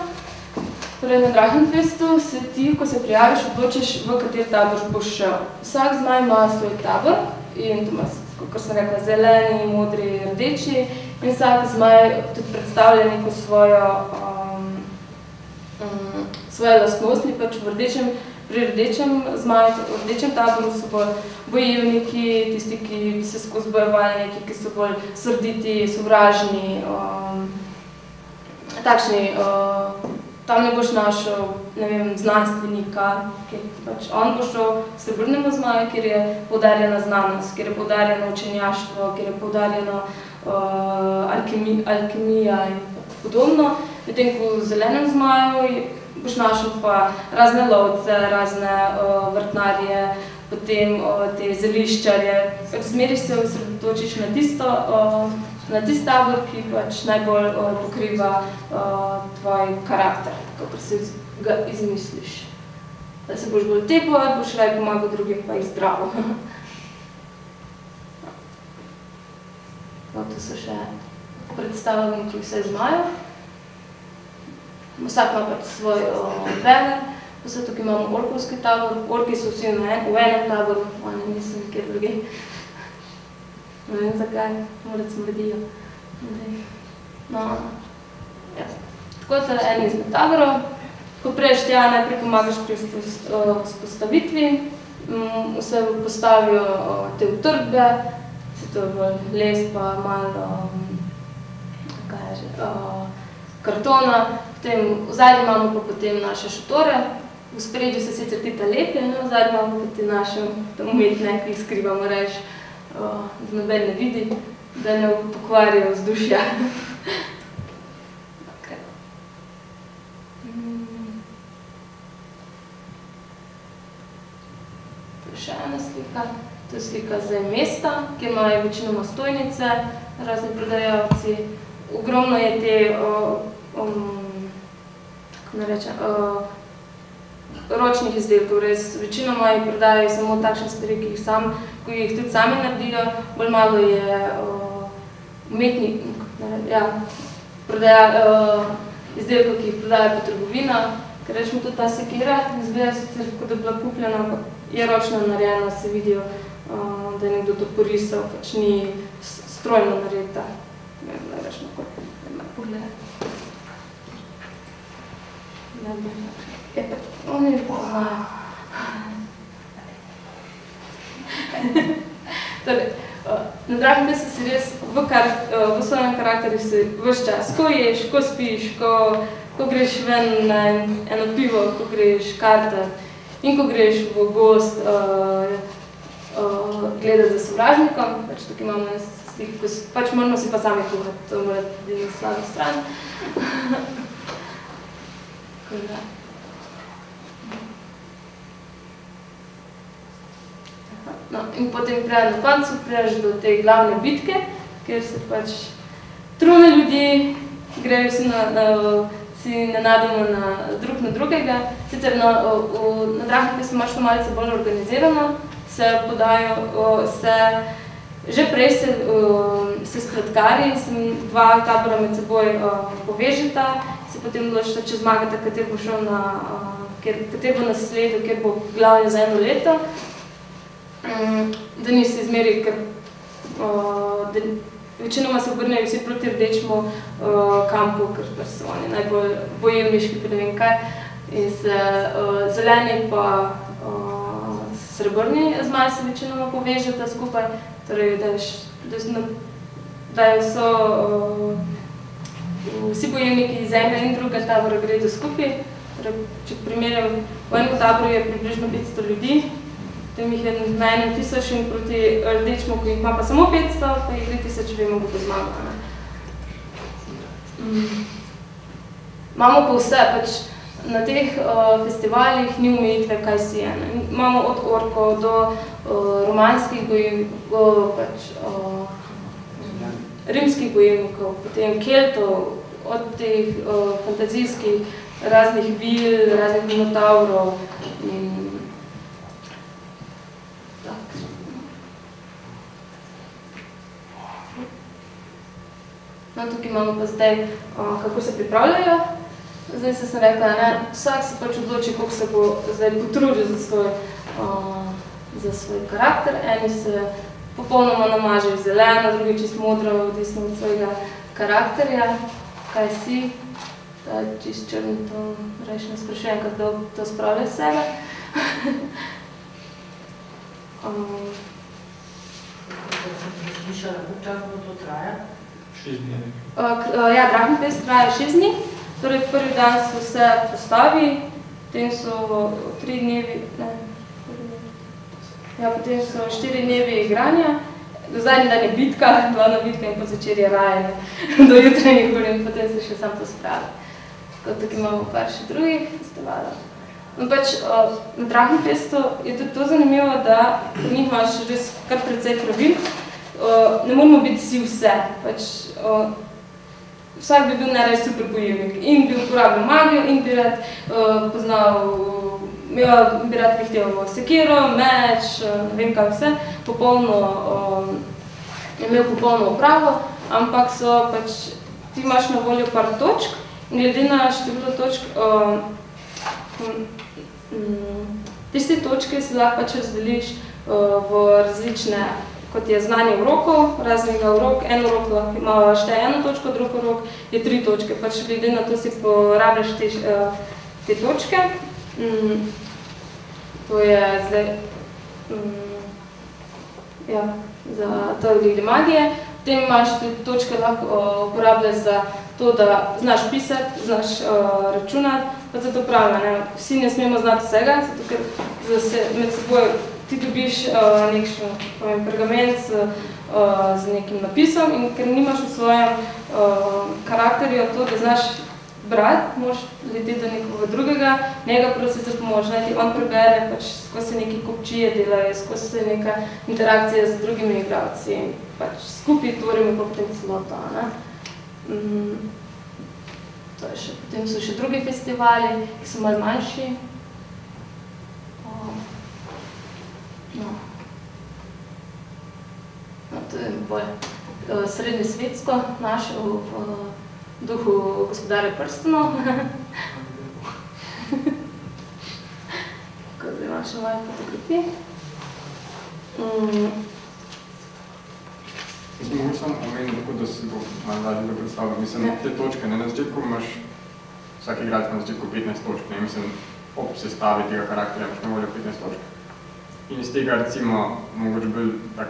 Torej na Drachenfestu se ti, ko se prijaviš, odločiš, v kateri tabor boš šel. Vsak zmaj ima svoj tabor in to ima, kot sem rekla, zeleni, modri, rdeči in vsak zmaj tudi predstavlja neko svoje lastnosti, pač pri rdečem zmaju, v rdečem taboru so bolj bojevniki, tisti, ki se skozi bojevali, neki, ki so bolj srditi, sovražni, takšni, tam ne boš našel, ne vem, znanstvenika, pač on bo šel k srebrnemu zmaju, kjer je poudarjena znanost, kjer je poudarjeno učenjaštvo, kjer je poudarjeno alkemija in podobno. Medtem ko v zelenem zmaju boš našel pa razne lovce, razne vrtnarje, potem te zeliščarje. Zmeri se osredotočiš na tisti tabor, ki pač najbolj pokriva tvoj karakter, kakor se ga izmisliš. Da se boš bolj tepal, boš raje pomagal drugim, pa jih zdravo. Tu so še predstavljeniki vse zmajev. Vsak ima pač svoj banner. Tukaj imamo orkovski tabor. Orki so vsi v enem taboru, oni niso nekaj drugi. Ne vem zakaj, morda smrdijo. Tako da je en izmed taborov. Ko preješ tja, najprej pomagaš pri vzpostavitvi. Vse postavijo te utrdbe, se to je bolj les pa malo kartona. V zadnji imamo pa potem naše šotore. V spredju se sicer ti ta lepi, v zadnji imamo pa te naše umetne, ki jih skrivamo reč, da noben ne vidi, da ne pokvarijo vzdušja. To je še ena slika. To je slika zdaj mesta, kjer imajo večinoma stojnice, razni prodajalci. Ogromno je te, kako ne rečem, ročnih izdelkov, res večinoma jih prodajajo samo takšne stvari, ki jih tudi sami naredijo. Bolj malo je izdelkov, ki jih prodajajo po trgovina, ker rečemo tudi ta sekira, izgleda sicer, kot da je bila kupljena, ampak je ročno narejena, se vidijo, da je nekdo to porisal, pač ni strojno naredita. Ne veš, kot pogleda. Oni ne poznajo. Torej, na Dragem pestu si res v svojem karakterju si ves čas, ko ješ, ko spiš, ko greš ven na eno pivo, ko greš karta in ko greš v gost gledati za sovražnikom, pač tukaj imamo en stik, pač moramo si pa sami kuhati, to mora biti slabo stran. No, in potem na koncu priješ do te glavne bitke, kjer se pač trune ljudi, grejo si nenadoma drug na drugega. Sicer na Dragem pestu imaš to malce bolj organizirano, se podajo, že prej se spletkari, dva tabora med seboj povežeta, se potem odločita, če zmagata, kater bo šel kater bo nasledil, kjer bo glavni za eno leto. Da nisi izmeri, ker večinoma se obrnejo vsi proti rdečemu kampu, ker pa so oni najbolj bojevniški, pa ne vem kaj. In se zeleni pa srebrni zmaj se večinoma povežeta skupaj, torej da so vsi bojevniki iz enega in druga tabora gredo skupaj. Če primerjam, v enem taboru je približno 500 ljudi, potem jih je na 1000 in proti rdečemu, ko jih ima pa samo 500, pa jih 3000, vemo, kako zmaga. Imamo pa vse, pač na teh festivalih ni omejitve, kaj si je. Imamo od orkov do romanskih bojevnikov, pač rimskih bojevnikov, potem keltov, od teh fantazijskih raznih vil, raznih minotaurov in no, tukaj imamo pa zdaj, kako se pripravljajo. Zdaj sem rekla, vsak se pač odloči, koliko se bo zdaj potrudil za svoj karakter. Eni se popolnoma namažejo zeleno, drugi čist modro, odvisno od svojega karakterja. Kaj si? Ta čist črni, to reč ne sprašujem, kako to spravlja sebe. Slišala, kako čas bo to traja? 6 dni. Ja, Dragem pest traja 6 dni. Torej, prvi dan so vse postavi, potem so 3 dnevi, potem so 4 dnevi igranja, do zadnji dan je bitka, glavna bitka in pa zvečer je rajanje do jutranjih ur in potem se še sam to spravi. Tukaj imamo par še drugih festivalov. No pač, na Dragem pestu je tudi to zanimivo, da v njih imaš res kar precej pravil. Ne moramo biti vsi vse, pač vsak bi bil najraje super bojevnik in bi uporabil magijo in bi rad poznal, bi rad vihtel sekiro, meč, ne vem kaj vse, imel popolno upravo, ampak so pač, ti imaš na voljo par točk in glede na število točk, tiste točke si lahko pač razdeliš v različne, kot je znanje urokov, raznega urok, en urok lahko ima šteje 1 točko, drug urok je 3 točke, pač glede na to si porabljaš te točke. To je zdaj, za to glede magije. Potem imaš tudi točke lahko uporabljaš za to, da znaš pisati, znaš računati, pa zato pravi, vsi ne smemo znati vsega, zato ker med seboj ti dobiš nekšen pergament z nekim napisom in ker nimaš v svojem karakterju to, da znaš brati, moraš leteti do nekoga drugega, njega prositi za pomoč, ti on prebere, pač skozi se neke kopčije delajo, skozi se neka interakcija z drugimi igralci, pač skupaj tvorimo pa potem celoto. Potem so še drugi festivali, ki so malo manjši. To je bolj srednjesvetsko, naše v duhu Gospodarja prstanov. še malo fotografij. Jaz bi mogoče samo omenil, tako da si bo malo lažje to predstavljal. Mislim, te točke, ne, na začetku imaš, vsak igralec na začetku 15 točk, ne, mislim, ob sestavi tega karakterja imaš na voljo 15 točk. In iz tega, recimo, mogoče bolj tak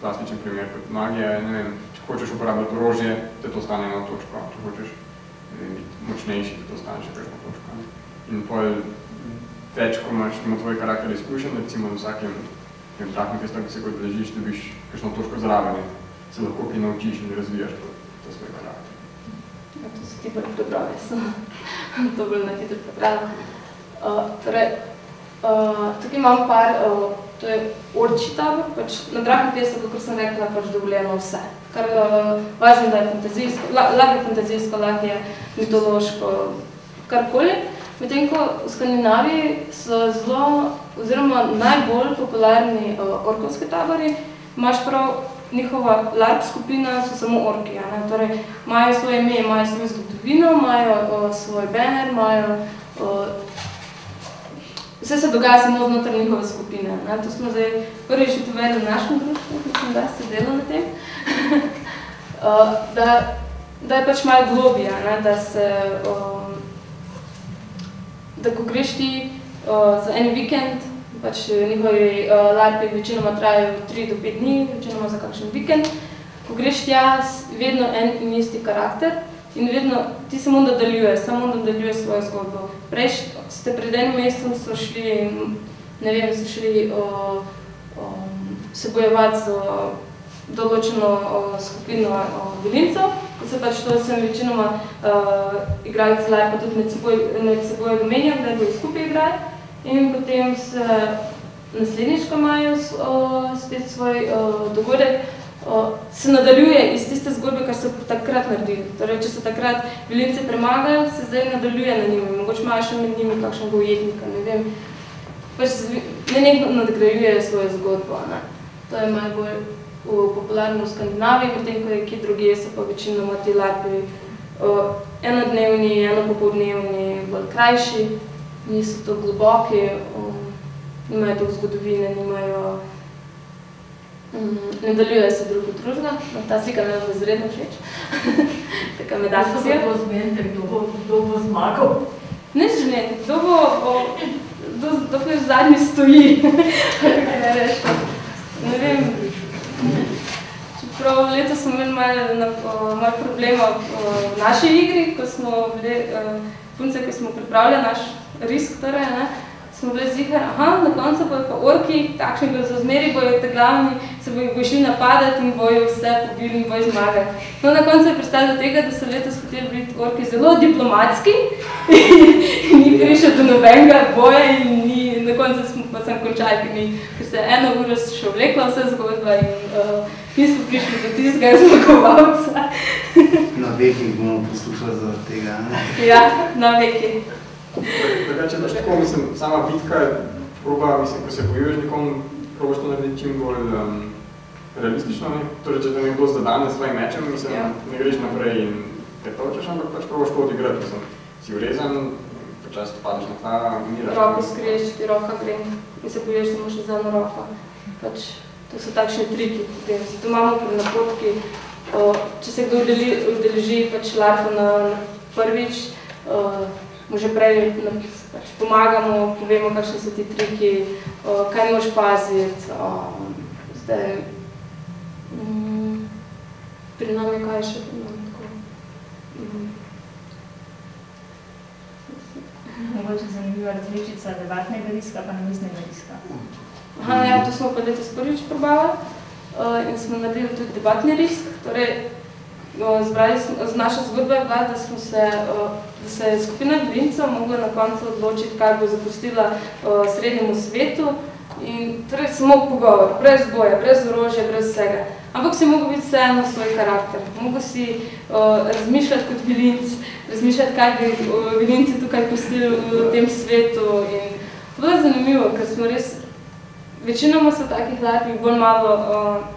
plastičen primer kot magija, ne vem, če hočeš uporabljati orožje, te to stane 1 točko, če hočeš biti močnejši, te to stane še 1 točko. Ne. In pol več, ko imaš tvoj karakter izkušen, recimo na vsakem drahnem festu, ki se kot ležiš, dobiš kakšno točko zraven, se lahko kaj naučiš in razvijaš to svoj karakter. Ja, to si ti bolj prebral, jaz sem to bolj na hitro prebral. Torej, tukaj imam par, to je orčji tabor, pač na drahnem festu, kakor sem rekla, pač dovoljeno vse. Kar važno, da je fantazijsko, lahko je fantazijsko, lahko je mitološko, karkoli. Medtem ko v Skandinaviji so zelo, oziroma najbolj popularni orkovski tabori, imaš prav njihova LARP skupina, so samo orki, ne? Torej, imajo svoje ime, imajo svojo zgodovino, imajo svoj banner, imajo vse se dogaja samo znotraj njihove skupine, ne? To smo zdaj prvič uvedli v našem društvu, mislim, da se dela na tem, da je pač malo globija, ne? Da ko greš ti za en vikend, pač njihovi LARP-i večinoma trajajo 3 do 5 dni, večinoma za kakšen vikend, ko greš tja, vedno en in isti karakter in vedno ti samo nadaljuješ svojo zgodbo. Prej ste pred enim mesecem so šli, ne vem, se bojevati z določeno skupino vilincev, ko se pač to sem večinoma igralci LARP-a tudi med seboj domenjali, da bojo skupaj igrali. In potem se naslednjič, ko imajo spet svoj dogodek, se nadaljuje iz tiste zgodbe, kar so takrat naredili. Torej, če so takrat vilince premagali, se zdaj nadaljuje na njimi. Mogoče imajo še med njimi kakšnega ujetnika, ne vem. Pač nenehno nadgrajujejo svojo zgodbo, ne. To je malo bolj popularno v Skandinaviji, medtem ko je kje drugje so pa večinoma ti LARP-i enodnevni, enopopoldnevni, bolj krajši. Niso to globoki, nimajo toliko zgodovine, nadaljujejo se drug od drugega. Ta slika me je izredno všeč. Taka meditacija. Kako se zmenite, kdo bo zmagal? Ne želite, dokler v zadnji stoji. Ne vem. Čeprav letos smo imeli malo problema v naši igri, ko smo bili punce, ko smo pripravljali naš risk, torej, ne, smo bili zihar, na koncu bojo pa orki, takšni bojo za zmeri, bojo te glavni, se bojo šli napadati in bojo vse pobili in bojo zmagali. No, na koncu je predstavljal tega, da so letos hoteli biti orki zelo diplomatski in ni prišel do nobenega boja in na koncu pa sem končali, ker se 1 uro še vlekla vse zgodba in nismo prišli do tistega zmagovalca. Na veki bomo poslušali za tega, ne? Ja, na veki. Drugače, daš tako, mislim, sama bitka proba, mislim, ko se bojuješ nekomu, probaš to narediti čim bolj realistično, ne? Torej, če te nekdo zadane s svojim mečem, mislim, ne greš naprej in te točeš, ampak pač probaš to odigrati, mislim, si urezan, počasno padeš na tla, umiraš. Roko skriješ, ti roka gre in se bojuješ samo še za eno roko. Pač, to so takšni triki, zato imamo pri napotki, če se kdo udeleži pač LARP-a na prvič, mu že prej pomagamo, povemo, kakšni so ti triki, kaj moraš paziti. Zdaj, pri nam je kaj še tako. Mogoče zanimiva različica debatnega riska pa namiznega riska. Ja, to smo pa letos prvič probavali in smo naredili tudi debatni risk. Torej, naša zgodba je bila, da se je skupina vilincev mogla na koncu odločiti, kaj bo zapustila srednjemu svetu in torej samo pogovor, brez boja, brez orožja, brez vsega. Ampak si mogel biti vseeno svoj karakter. Mogel si razmišljati kot vilinc, razmišljati, kaj bi vilinci tukaj pustili v tem svetu in to bilo zanimivo, ker smo res večinoma so takih LARP-ih bolj malo,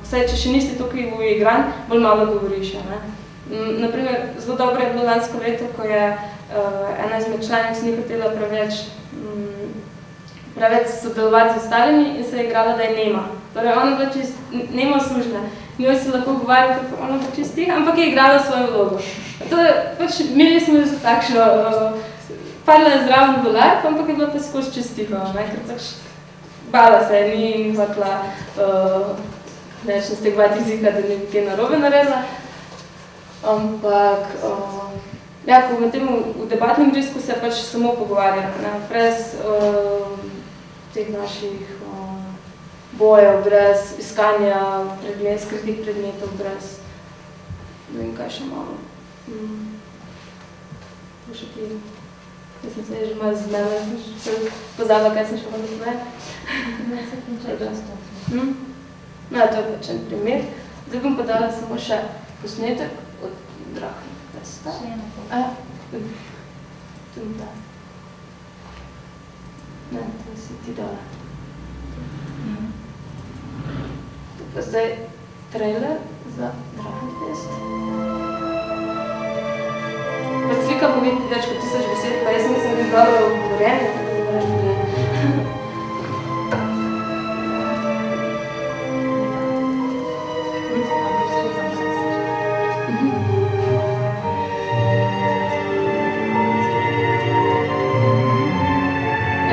vsaj če še nisi tukaj v igran, bolj malo govoriš. Naprimer, zelo dobro je bilo lansko leto, ko je ena izmed članic ni hotela preveč preveč sodelovati z ostalimi in se je igrala, da je nema. Torej, ona je bila čist nema služna. Njo se lahko govarjala, kako ona pa čist tiha, ampak je igrala svojo vlogo. To je, pač, imeli smo takšno, padla je zraven v larp, ampak je bila pa skozi čist tiho, ker pač bala se, ni hotela neč nastegvati jezika, da ni kaj narobe naredila. Ampak, ja, ko v debatnem risku se pač samo pogovarja, brez teh naših bojev, brez iskanja skritih predmetov, brez ne vem kaj še malo. Še ti, jaz sem se že malo zmela, sem se pozabila, kaj sem še malo zmela. No, to je pač en primer. Zdaj bom pa dala samo še posnetek od Drahnih testa. Še eno pa. Sem da. Ne, to si ti dala. To pa zdaj trailer za Drahni test. Pač slika bo videti več kot 1000 besed, pa jaz mislim, da je dobro govorjenje, tako da moraš gledati.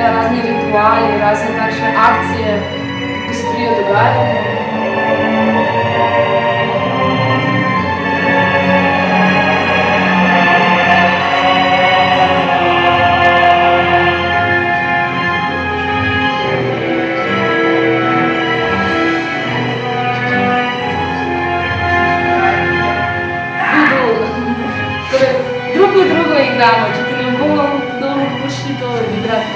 Razni rituali, razne takšne akcije, ki strijo dogajanje. Drugo igramo, če ti ne bomo dolgo počeli to igrati.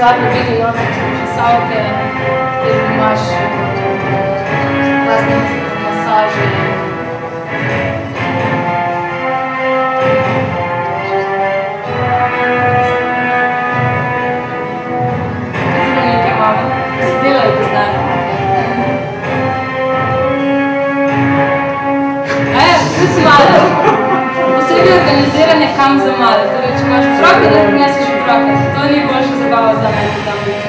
Slabo vidi, no, časovke, kjer imaš razne masaže. Tudi nekaj imamo, ki se delajo po znanju. Tudi malo. Posebej organiziranje kam za male. Torej, če imaš otroke, da prineseš otroke. To ni boljša zabava za mene tam biti.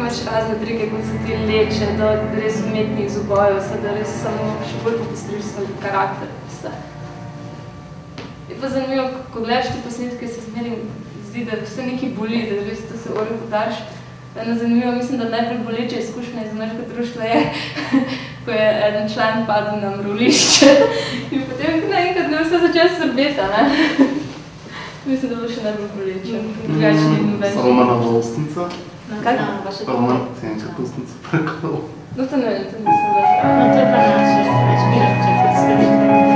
Imaš razne trike, kot se ti leče, do res umetnih zubojev, vse, da res samo še bolj popestriš svoj karakter. Vse. pa zanimivo, ko gledaš te posnetke, se zmeri zdi, da vse nekaj boli, da res to se ori podaš. Eno zanimivo, mislim, da najbolj boleče izkušnja iz našega društva je, ko je eden član padel na mravlišče in potem naenkrat ne vse začel srbeta, ne? Mislim, da bo še najbolj boleče. Romanova ustnica? Kaj? Romanova ustnica preklov. No to ne vem, to nisem bila. No, to je pa naše, več mira, če kot skrbite.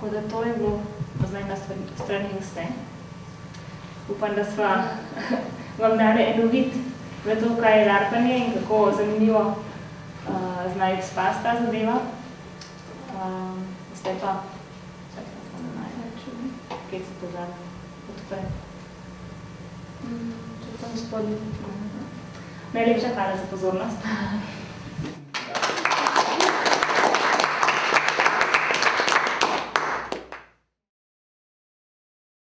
Tako da to je bilo zdaj na strani vse. Upam, da sva vam dali en uvid v to, kaj je larpanje in kako zanimivo zna izpasti ta zadeva. Zdaj pa, čakaj, da smo največ, kaj se pozadnje odpre. Če tam spodnji. Najlepša hvala za pozornost.